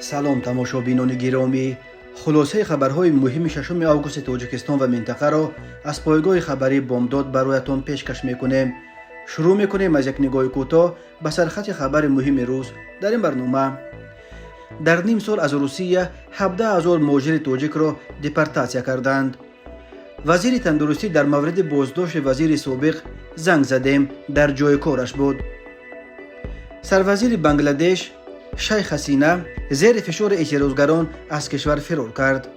سلام تماشابینان گرامی، خلاصه خبرهای مهم 6 آگوست تاجیکستان و منطقه را از پایگاه خبری بامداد برایتان پیشکش میکنیم. شروع میکنیم از یک نگاه کوتاه به سرخط خبر مهم روز. در این برنامه در نیم سال از روسیه 17,000 مهاجر تاجیک را دپورتاسیا کردند. وزیر تندرستی در مورد بازداشت وزیر سابق زنگ زدیم، در جای کارش بود. سروزیر بنگلادش شیخ حسینه زیر فشار اعتراضگران از کشور فرار کرد.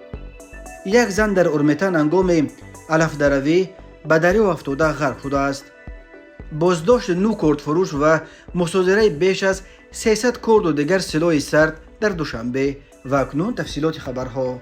یک زن در ارمتن هنگام علف دروی به دریا افتاده غرق شده است. بازداشت 9 کرد فروش و مصادره بیش از 300 کرد و دیگر سلاح سرد در دوشنبه. و اکنون تفصیلات خبرها.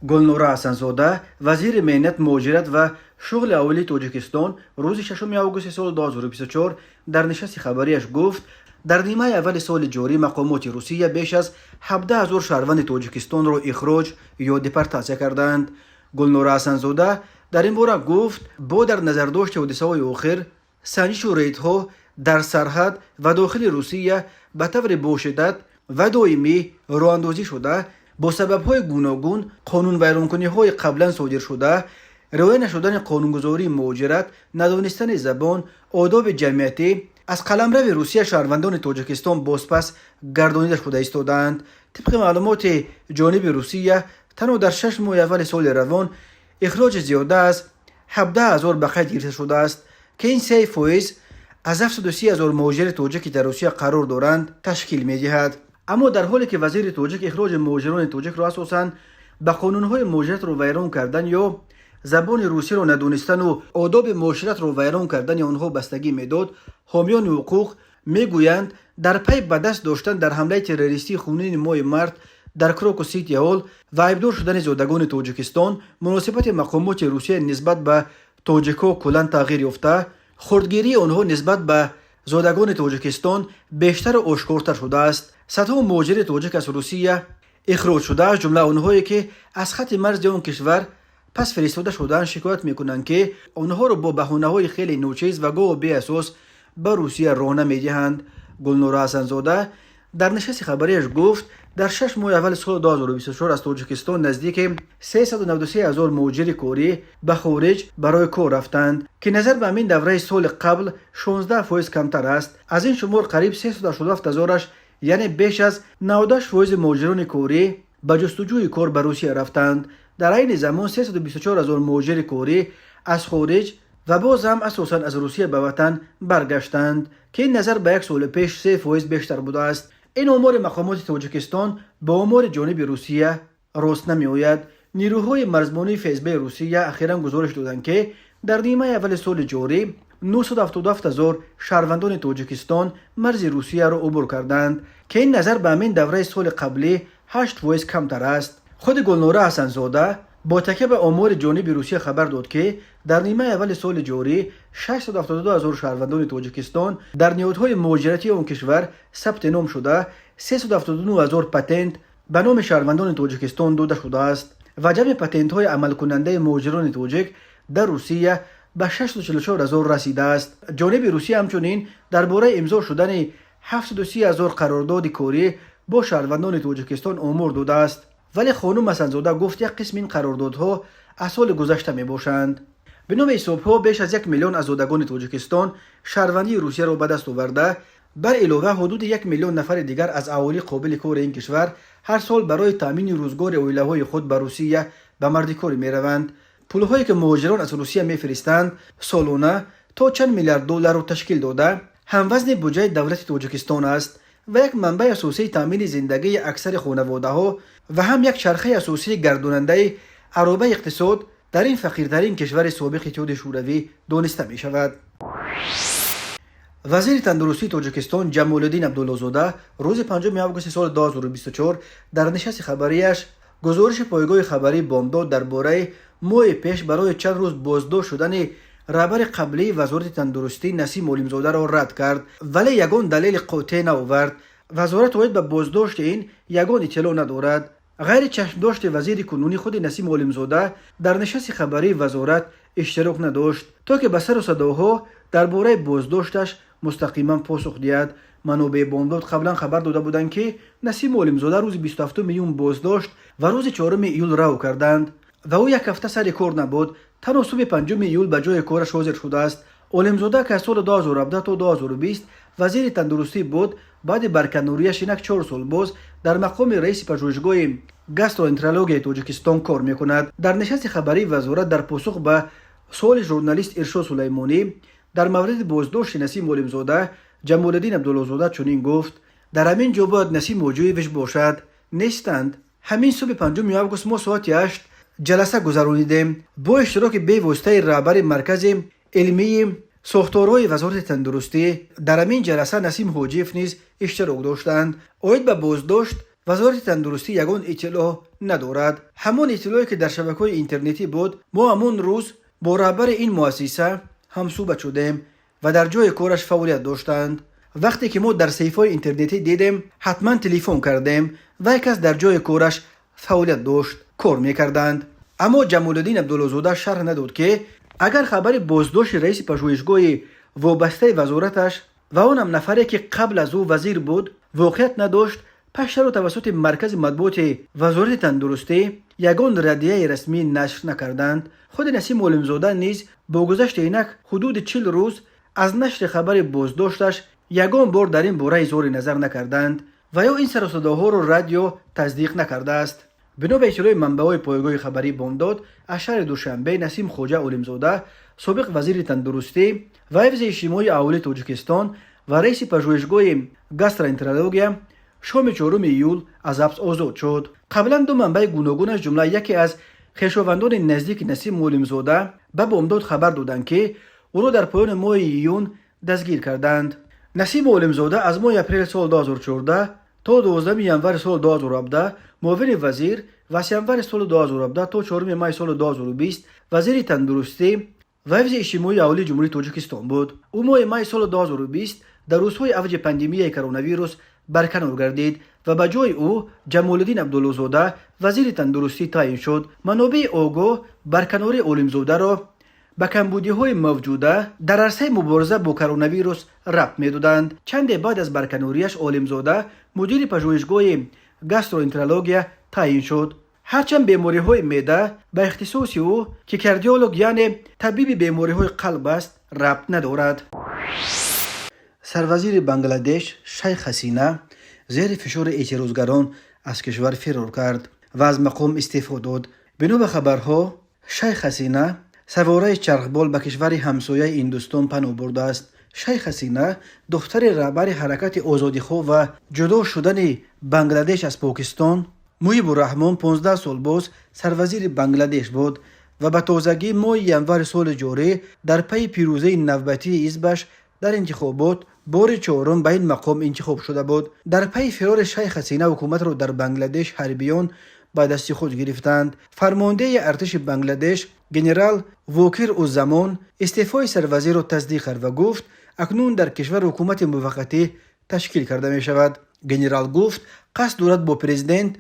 گلنورا حسن‌زاده وزیر مهنت، مهاجرت و شغل اولی تاجیکستان روز 6 آگوست سال 2024 در نشست خبریش گفت در نیمه اول سال جاری مقامات روسیه بیش از 17,000 شهروند تاجیکستان را اخراج یا دپورتاسیا کردند. گلنورا حسن‌زاده در این باره گفت با در نظر داشت حادثه‌های اخیر، سنجش و ریدها در سرحد و داخل روسیه به طور با شدت و دائمی راه‌اندازی شده، با سبب‌های گوناگون قانون ویرانکنی‌های قبلا صادر شده، رعایت نشدن قانونگذاری مهاجرت، ندانستن زبان، آداب جمعیتی از قلمرو روسیه شهروندان تاجیکستان بازپس گردانیده شده ایستادند. طبق معلومات جانب روسیه تنها در 6 ماه اول سال روان اخراج زیاده از 17,000 به قید گرفته شده است که این 3% از 730,000 مهاجر تاجیک در روسیه قرار دارند تشکیل می‌دهد. اما در حالی که وزیر تاجیک اخراج مهاجران تاجیک را اساساً به قانون‌های مهاجرت را ویران کردن یا زبان روسی را ندانستن و آداب معاشرت را ویران کردن آنها بستگی میداد، حامیان حقوق میگویند در پی به دست داشتن در حمله تروریستی خونین ماه مارت در کراکو سیتی هال و عیبدار شدن زادگان تاجیکستان، مناسبت مقامات روسیه نسبت به تاجیک‌ها کلاً تغییر یافته، خردگیری آنها نسبت به زادگان تاجیکستان بیشتر و آشکارتر شده است. صدها مهاجر تاجیک از روسیه اخراج شده، از جمله آنهایی که از خط مرز آن کشور پس فرستاده شدن شکایت میکنند که آنها را با بهانه‌های خیلی نوچیز و گاه بی اساس به روسیه راه نمیدهند. گلنورا حسن‌زاده در نشست خبریش گفت در 6 ماه اول سال 2024 از تاجیکستان نزدیک 393,000 مهاجر کاری به خارج برای کار رفتند که نظر به همین دوره سال قبل 16% کمتر است. از این شمار قریب 387,000 یعنی بیش از 98% مهاجران کاری به جستجوی کار به روسیه رفتند. در این زمان 324,000 مهاجر کاری از خارج و باز هم اساساً از روسیه به وطن برگشتند که این نظر به یک سال پیش 3% بیشتر بوده است. این آمار مقامات تاجیکستان با آمار جانب روسیه راست نمی آید. نیروهای مرزبانی فسب روسیه اخیراً گزارش دادند که در نیمه اول سال جاری 977,000 شهروندان تاجیکستان مرز روسیه را عبور کردند که این نظر به همین دوره سال قبلی 8% کمتر است. خود گلنورا حسن‌زاده با تکیه به آمار جانب روسیه خبر داد که در نیمه اول سال جاری 672,000 شهروندان تاجیکستان در نهادهای مهاجرتی آن کشور ثبت نام شده، 379,000 پتنت به نام شهروندان تاجیکستان داده شده است و جمع پتنت های عمل کننده مهاجران تاجیک در روسیه به 644,000 رسیده است. جانب روسیه همچنین درباره امضا شدن 730,000 قرارداد کاری با شهروندان تاجیکستان آمار داده است، ولی خانم حسن‌زاده گفت یک قسم این قراردادها از سال گذشته می باشند. به نام حساب‌ها بیش از 1 میلیون از زادگان تاجیکستان شهروندی روسیه را به دست آورده، بر علاوه حدود 1 میلیون نفر دیگر از اهالی قابل کار این کشور هر سال برای تامین روزگار عائله‌های خود به روسیه به مردکاری می‌روند. پول‌هایی که مهاجران از روسیه می‌فرستند سالانه تا چند میلیارد دلار را تشکیل داده، هموزن بودجه دولت تاجیکستان است و یک منبع اساسی تامین زندگی اکثر خانواده‌ها و هم یک چرخه اساسی گرداننده عرابه اقتصاد در این فقیرترین کشور سابق اتحاد شوروی دانسته می شود. وزیر تندرستی تاجیکستان جمال الدین عبدالله‌زاده روز 5 آگوست سال 2024 در نشست خبریش گزارش پایگاه خبری بامداد درباره ماه پیش برای چند روز بازداشت شدن رهبر قبلی وزارت تندرستی نسیم علیم‌زاده را رد کرد، ولی یگان دلیل قاطع نآورد. وزارت باید به بازداشت این یگان اطلاع ندارد. غیر چشم داشت وزیر کنونی خود نسیم علیم‌زاده در نشست خبری وزارت اشتراک نداشت تا که به سر و صداها درباره بازداشتش مستقیما پاسخ دهد. منابع بامداد قبلا خبر داده بودند که نسیم عالمزاده روز 27 میلیون بازداشت و روز 4 ایول رها کردند و او یک هفته سر کار نبود. تناسب 5 ایول به جای کارش حاضر شده است. عالمزاده که از سال 2017 تا 2020 وزیر تندرستی بود، بعد برکناریش اینک 4 سال باز در مقام رئیس پژوهشگاه گاستروانترولوژی تاجیکستان کار میکند. در نشست خبری وزارت در پاسخ به سوال ژورنالیست ارشاد سلیمانی در مورد بازداشت نسیم عالمزاده، جمال الدین عبداللهزاده چنین گفت: در همین جا باید نسیم موجودی وش باشد، نیستند. همین صبح 5 آگوست ما ساعت 8 جلسه گذرانیدیم با اشتراک به واسطه رهبر مرکز علمی ساختارهای وزارت تندرستی. در همین جلسه نسیم حاجیف نیز اشتراک داشتند. اید به بازداشت وزارت تندرستی یگان اطلاع ندارد. همان اطلاعی که در شبکه‌های اینترنتی بود، ما همون روز با رهبر این مؤسسه هم صحبت شدیم و در جای کارش فعالیت داشتند. وقتی که ما در صفحه‌های اینترنتی دیدیم، حتما تلفن کردیم و یک کس در جای کارش فعالیت داشت، کار میکردند. اما جمال الدین عبداللهزاده شرح نداد که اگر خبر بازداشت رئیس پژوهشگاه وابسته وزارتش و اونم نفری که قبل از او وزیر بود واقعیت نداشت، پس چرا توسط مرکز مطبوعات وزارت تندرستی یگان ردیه رسمی نشر نکردند؟ خود نسیم عالمزاده نیز با گذشت اینک حدود 40 روز از نشر خبر بازداشتش یگان بار در این باره اظهار نظر نکردند و یا این سر و صداها را رادیو تصدیق نکرده است. بنا به اطلاع منبع‌های پایگاه خبری بامداد، از شهر دوشنبه نسیم خوجه عالمزاده، سابق وزیر تندرستی و حفظ اجتماعی اهالی تاجیکستان و رئیس پژوهشگاه گاستروانترولوژی شام 4 ایول از حبس آزاد شد. قبلا دو منبع گوناگون از جمله یکی از خویشاوندان نزدیک نسیم عالمزاده به بامداد خبر دادند که او را در پایان ماه ایون دستگیر کردند. نسیم عالمزاده از ماه اپریل سال 2014 تا 12 ینور سال 2017 معاون وزیر و از ینور سال 2017 تا 4 می سال 2020 وزیر تندرستی و حفظ اجتماعی اهالی جمهوری تاجیکستان بود. او ماه می سال 2020 در روزهای اوج پاندمی کرونا ویروس برکنار گردید و به جای او جمال الدین عبداللهزاده وزیر تندرستی تعیین شد. منابع آگاه برکناری عالمزاده را به کمبودی‌های موجوده در عرصه مبارزه با کرونا ویروس ربط می‌دادند. چند بعد از برکناریش عالمزاده مدیر پژوهشگاه گاستروانترولوژی تعیین شد. هرچند بیماری‌های معده به اختصاص او که کاردیولوژ یعنی طبیب بیماری‌های قلب است ربط ندارد. سروزیر بنگلادش شیخ حسینه زیر فشار اعتراضگران از کشور فرار کرد و از مقام استعفا داد. بنا به خبرها شیخ حسینه سواره چرخبال به کشور همسایه هندوستان پناه برده است. شیخ حسینه دختر رهبر حرکت آزادیخواه و جدا شدن بنگلادش از پاکستان محیب الرحمان 15 سال باز سروزیر بنگلادش بود و به تازگی ماه ینور سال جاری در پی پیروزی نوبتی حزبش در انتخابات بار 4 به این مقام انتخاب شده بود. در پی فرار شیخ حسینه حکومت را در بنگلادش حربیان به دست خود گرفتند. فرمانده ارتش بنگلادش گنرال ووکر الزمان استعفای سروزیر را تصدیق کرد و گفت اکنون در کشور حکومت موقتی تشکیل کرده می شود. گنرال گفت قصد دارد با پرزیدنت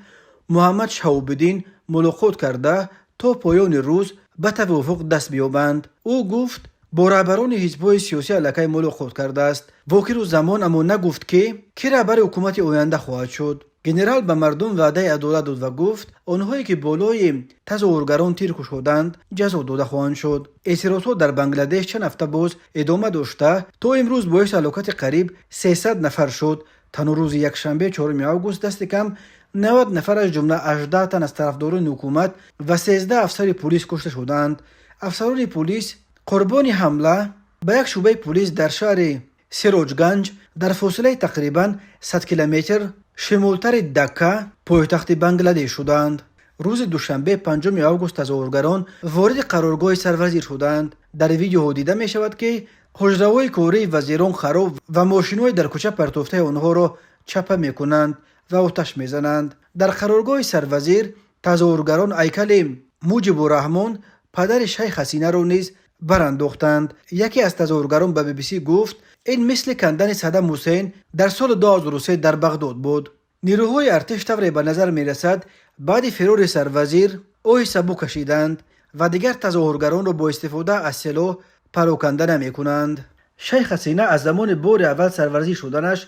محمد شهاب الدین ملاقات کرده تا پایان روز به توافق دست بیابند. او گفت با رهبران حزب‌های سیاسی علاقه ملاقات کرده است. ووکر الزمان اما نگفت که کی رهبر حکومت آینده خواهد شد. گنرال به مردم وعده عدالت داد و گفت آنهایی که بالای تظاهرگران تیر شدند جزا داده خواهند شد. اعتراضات در بنگلادش چند هفته باز ادامه داشته تا امروز باعث هلاکت قریب 300 نفر شد. تنها روز یکشنبه 4 آگوست دست کم 90 نفر از جمله 18 تن از طرفداران حکومت و 13 افسر پلیس کشته شدند. افسران پلیس قربانی حمله به یک شعبه پلیس در شهر سیروجگنج در فاصله تقریبا 100 کیلومتر شمالتر دکه پایتخت بنگلادش شدند. روز دوشنبه 5 آگوست تظاهرگران وارد قرارگاه سروزیر شدند. در ویدیو دیده می شود که حجره‌های کاری وزیران خراب و ماشین‌های در کوچه پرتافته آنها را چپه می کنند و آتش می زنند. در قرارگاه سروزیر تظاهرگران هیکل موجب الرحمان پدر شیخ حسینه را نیز برانداختند. یکی از تظاهرگران به BBC گفت این مثل کندن صدام حسین در سال 2003 در بغداد بود. نیروهای ارتش طوری به نظر می رسد بعد فرار سروزیر آه سبو کشیدند و دیگر تظاهرگران را با استفاده از سلاح پراکنده نمی کنند. شیخ حسینه از زمان بار اول سرورزی شدنش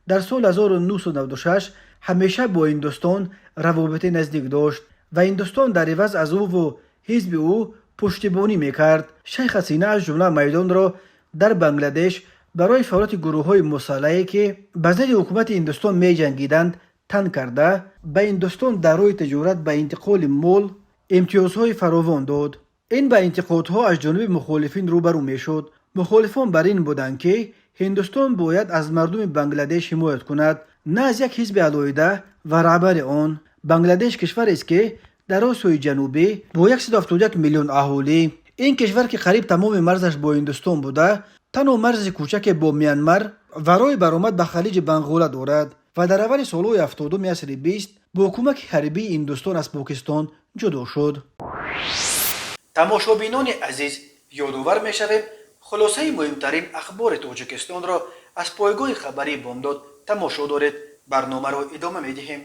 در سال 1996 همیشه با هندوستان روابط نزدیک داشت و هندوستان در عوض از او و حزب او پشتیبانی میکرد. شیخ حسینه از جمله میدان را در بنگلادش برای فعالیت گروه‌های مسلحی که به ضد حکومت هندوستان می جنگیدند تن کرده، به هندوستان در راه تجارت به انتقال مال امتیازهای فراوان داد. این به انتقادها از جانب مخالفین روبرو میشد. مخالفان بر این بودند که هندوستان باید از مردم بنگلادش حمایت کند، نه از یک حزب علیحده و رهبر آن. بنگلادش کشور است که در آسیای جنوبی با 171 میلیون اهالی، این کشور که قریب تمام مرزش با هندوستان بوده، تنها مرز کوچک با میانمار و راه برآمد به خلیج بنگال دارد و در اول سالهای 70 عصر 20 با کمک حربی هندوستان از پاکستان جدا شد. تماشابینان عزیز، یادآور می‌شویم خلاصه مهمترین اخبار تاجیکستان را از پایگاه خبری بامداد تماشا دارید. برنامه را ادامه می‌دهیم.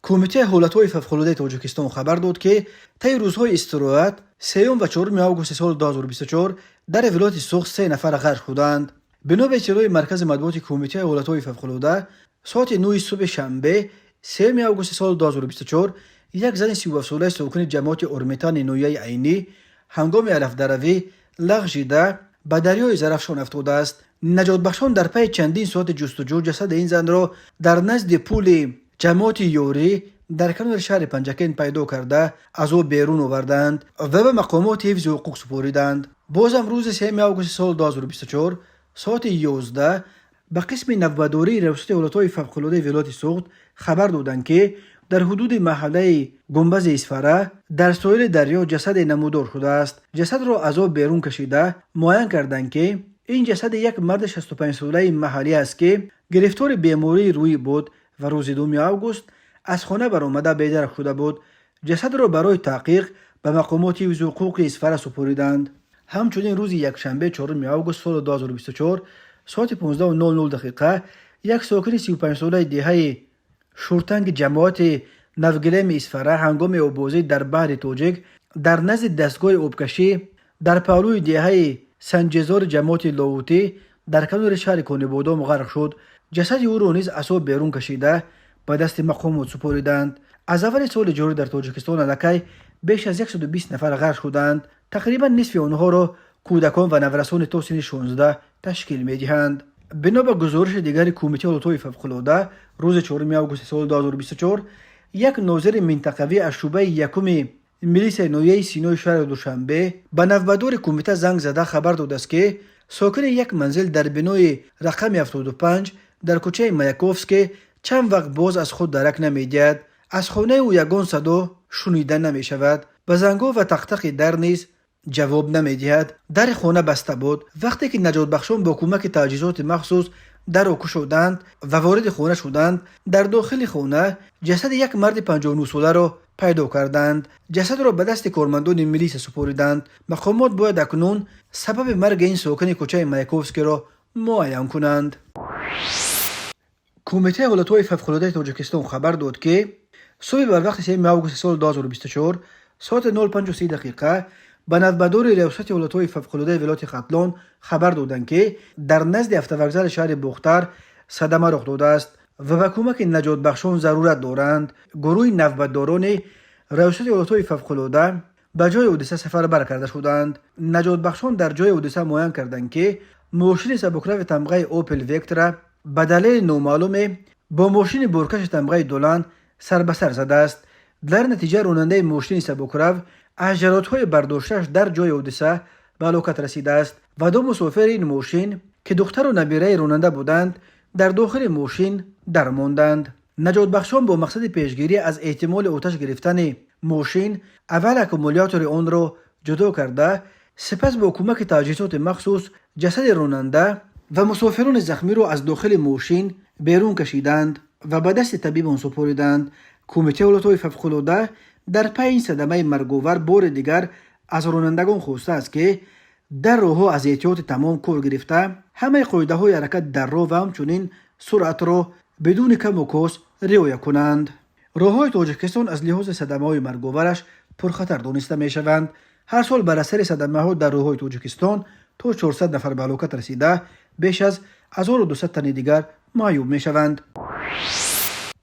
کمیته حالت‌های فوق‌العاده تاجیکستان خبر داد که طی روزهای استراحت 3 و 4 آگوست سال 2024 در ولایت سوخت 3 نفر غرق شدند. بنا به اطلاع مرکز مطبوعات کمیته حالت‌های فوق‌العاده، ساعت 9 صبح شنبه 3 آگوست سال 2024 یک زن 37 ساله ساکن جماعت اورمیتان نویه عینی هنگام علف دروی لغزیده به دریای زرافشان افتاده است. نجات بخشان در پی چندین ساعت جستجو جسد این زن را در نزد پل جماعت یوری در کنار شهر پنجکین پیدا کرده از او بیرون آوردند و به مقامات حفظ حقوق سپردند. بازم روز 3 آگوست سال 2024 ساعت 11 به قسم نوبداری ریاست حالت‌های فوق‌العاده ولایت سوخت خبر دادند که در حدود محله گنبز اسفره در ساحل دریا جسد نمودار شده است. جسد را از آب بیرون کشیده معاین کردند که این جسد یک مرد 65 ساله محلی است که گرفتار بیماری روحی بود و روز 2 آگوست از خانه برآمده بی‌درک شده بود. جسد را برای تحقیق به مقامات حفظ حقوق اسفره سپردند. همچنین روز یکشنبه 4 آگوست سال 2024 ساعت 15:00 یک ساکن 35 ساله دهه شورتنگ جماعت نوگلم اسفره هنگام آبازی در بحر تاجیک در نزد دستگاه آبکشی در پهلوی دهه سنجزار جماعت لاوتی در کنار شهر کانبادام غرق شد. جسد او را نیز از آب بیرون کشیده به دست مقامات سپردند. از اول سال جاری در تاجیکستان علکی بیش از 120 نفر غرق شدند. تقریبا نصف آنها را کودکان و نورسان تا سن 16 تشکیل می‌دهند. بنا به گزارش دیگر کمیته حالت‌های فوق‌العاده روز 4 آگوست سال 2024 یک ناظر منطقوی از شعبه یکم میلیس نویه سینای شهر دوشنبه به نوبدار کمیته زنگ زده خبر داده است که ساکن یک منزل در بنای رقم 75 در کوچه مایاکوفسکی چند وقت باز از خود درک نمی‌دهد. از خانه او یگان صدا شنیده نمی‌شود. به زنگ‌ها و تقتق در نیز جواب نمی‌دهد. در خانه بسته بود. وقتی که نجات بخشان با کمک تجهیزات مخصوص در را گشودند و وارد خانه شدند، در داخل خانه جسد یک مرد 59 ساله را پیدا کردند. جسد را به دست کارمندان میلیس سپردند. مقامات باید اکنون سبب مرگ این ساکن کوچه مایاکوفسکی را معاین کنند. کمیته حالت‌های فوق‌العاده تاجیکستان خبر داد که صبح بر وقت 3 آگوست سال 2024 ساعت 0:05 به نوبدار ریاست حالت‌های فوق‌العاده ولایت ختلان خبر دادند که در نزد افتوگزر شهر بختر صدمه رخ داده است و به کمک نجات بخشان ضرورت دارند. گروه نوبداران ریاست حالت‌های فوق‌العاده به جای حادثه سفر کرده شدند. نجات بخشان در جای حادثه معاین کردند که ماشین سبکرو تمغه اوپل وکترا به دلیل نامعلوم با ماشین بارکش تمغه دولان سر به سر زده است. در نتیجه راننده ماشین سبکرو از جرات‌های برداشتش در جای حادثه به هلاکت رسیده است و 2 مسافر این ماشین که دختر و نبیره راننده بودند در داخل ماشین درماندند. نجات بخشان با مقصد پیشگیری از احتمال آتش گرفتن ماشین اول اکومولاتور آن را جدا کرده، سپس با کمک تجهیزات مخصوص جسد راننده و مسافران زخمی را از داخل ماشین بیرون کشیدند و به دست طبیب آن سپردند. کمیته حالت‌های فوق‌العاده در پی این صدمه مرگ‌آور بار دیگر از رانندگان خواسته است که در راه‌ها از احتیاط تمام کار گرفته همه قاعده‌های حرکت در راه و همچنین سرعت را بدون کم و کاست رعایت کنند. راه‌های تاجیکستان از لحاظ صدمه‌های مرگ‌آورش پرخطر دانسته می‌شوند. هر سال بر اثر صدمه‌ها در راه‌های تاجیکستان تا 400 نفر به هلاکت رسیده، بیش از 1200 تن دیگر معیوب می شوند.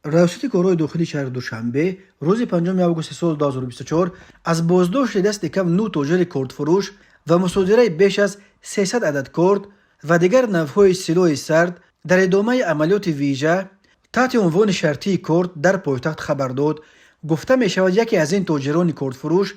رئاست کارهای داخلی شهر دوشنبه روز 5 آگوست سال 2024 از بازداشت دست کم 9 تاجر کرد فروش و مصادره بیش از 300 عدد کرد و دیگر نوع‌های سلاح سرد در ادامه عملیات ویژه تحت عنوان شرطی کرد در پایتخت خبر داد. گفته می شود یکی از این تاجران کرد فروش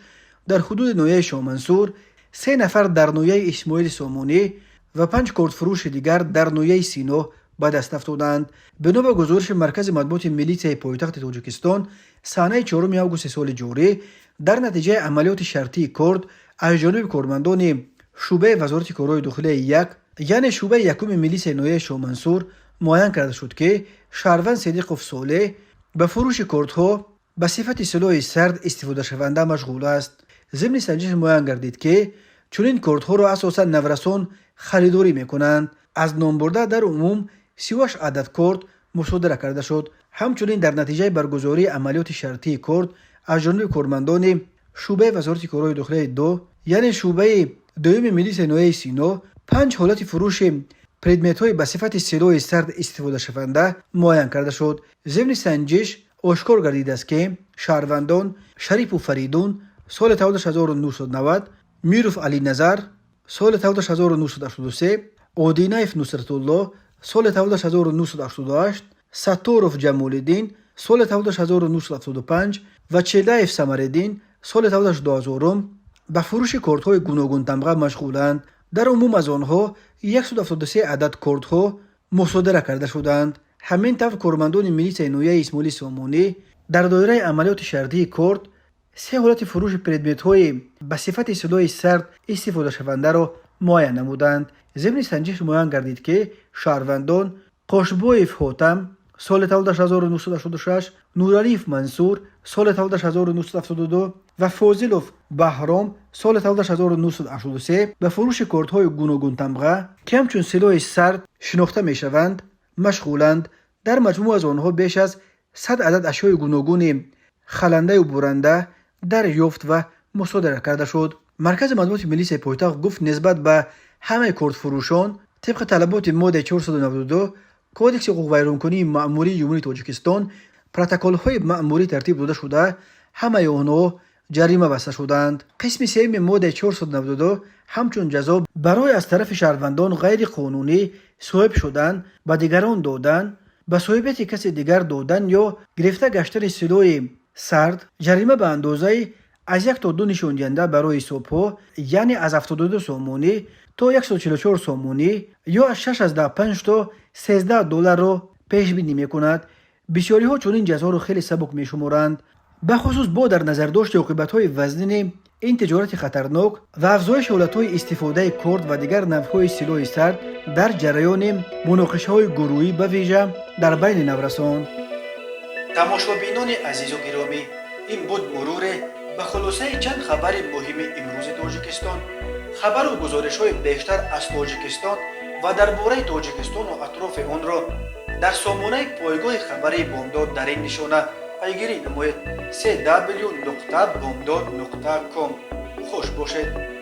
در حدود ناحیه شاه منصور، 3 نفر در ناحیه اسماعیل سامونی و 5 کرد فروش دیگر در ناحیه سینا به دست افتادند. بنا به گزارش مرکز مطبوعات ملیته پایتخت تاجیکستان، صحنه 4 آگوست سال جاری در نتیجه عملیات شرطی کرد از جانب کارمندان شعبه وزارت کارهای داخلی یک، یعنی شعبه یکم ملیس ناحیه شاه منصور، معین کرده شد که شهروند صدیق صالح به فروش کردها به صفت سلاح سرد استفاده شونده مشغول است. ضمن سنجش معین گردید که چنین کردها را اساسا نورسان خریداری میکنند. از نام برده در عموم 38 عدد کرد مصادره کرده شد. همچنین در نتیجه برگزاری عملیات شرطی کرد از جانب کارمندان شعبه وزارت کارهای داخلی 2، یعنی شعبه دوم ملیس ناحیه سینا، 5 حالت فروش پردمیت‌های به صفت سلاح سرد استفاده شونده معین کرده شد. ضمن سنجش آشکار گردیده است که شهروندان شریف و فریدون سال 1990، میروف علی نظر سال 1983، اودینایف نصرت الله سال 1988، ستاروف جمال الدین سال 1975 و چلایف سمردین سال 2000 به فروش کردهای گوناگون تمغه مشغولند. در عموم از آنها 173 عدد کردها مصادره کرده شدند. همین طور کارمندان ملیس ناحیه اسماعیل سامونی در دایره عملیات شرطی کرد 3 حالت فروش پردمیت‌های به صفت سلاح سرد استفاده شونده را معین نمودند. ضمن سنجش معین گردید که شهروندان قاشبویف حاتم سال 1986، نورالیف منصور سال 1972 و فاضلوف بهرام سال 1983 به فروش کردهای گوناگون تمغه که همچون سلاح سرد شناخته می شوند مشغولند. در مجموع از آنها بیش از 100 عدد اشیاء گوناگون خلنده و برنده دریافت و مصادره کرده شد. مرکز مطبوعات ملیس پایتخت گفت نسبت به همه کرد فروشان طبق طلبات ماده 492 کودکس حقوق ویرانکنی مأموری جمهوری تاجیکستان پروتکل‌های مأموری ترتیب داده شده همه آنها جریمه بسته شدند. قسم سوم ماده 492 همچون جزا برای از طرف شهروندان غیر قانونی صاحب شدن، به دیگران دادن، به صاحبیت کسی دیگر دادن یا گرفته گشتن سلاح سرد جریمه به اندازه از 1 تا 2 نشان دهنده برای حساب‌ها، یعنی از 72 سامانی تا 144 سامانی یا از 6 تا 13 دلار را پیش بینی می‌کند. بسیاری ها چون این جزا را خیلی سبک می‌شمارند، به خصوص با در نظر داشت عاقبت‌های وزین این تجارت خطرناک و افزایش حالت‌های استفاده کرد و دیگر نوع‌های سلاح سرد در جریان مناقشه‌های گروهی به ویژه در بین نورسان. تماشابینان عزیز و گرامی، این بود مرور به خلاصه چند خبر مهم امروز تاجیکستان. خبر و گزارش‌های بیشتر از تاجیکستان و درباره تاجیکستان و اطراف آن را در سامانه پایگاه خبری بامداد در این نشانه پیگیری نمایید: www.bomdad.com. خوش باشید.